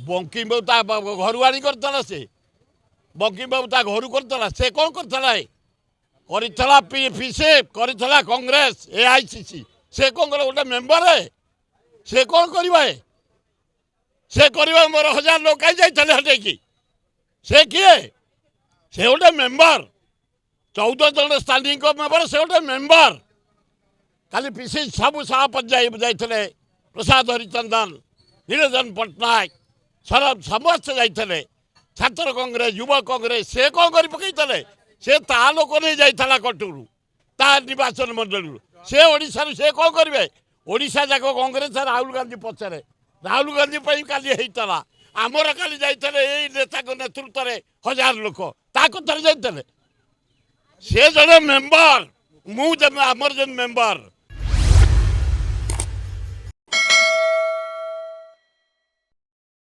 बंकिम बाबू ता घर आनी करता से बंकिम बाबू ता घर करता से कौन करता पीसी करता कांग्रेस एआईसीसी से कौन कर गोटे मेम्बर है से कौन कर से कर मोर 1000 लोक कहीं जाते हटेकी से किए से गोटे मेम्बर 14 जन स्टांडिंग मेम्बर से गोटे मेम्बर खाली पीसी सब सभापति जाते प्रसाद हरिचंदन निरंजन पट्टनायक सरब समस्त जाते छात्र कांग्रेस युवा कांग्रेस से कौन कर पकईते से ता लोक नहीं जाता कटरू ता निर्वाचन मंडल से ओडिशा से कौन करेंगे ओडिशा जाक कांग्रेस राहुल गांधी पचर राहुल गांधी काली होता आमर काली जाते नेता नेतृत्व में 1000 लोक ता कथार जाते से जड़े मेम्बर मुझे आमर जो मेम्बर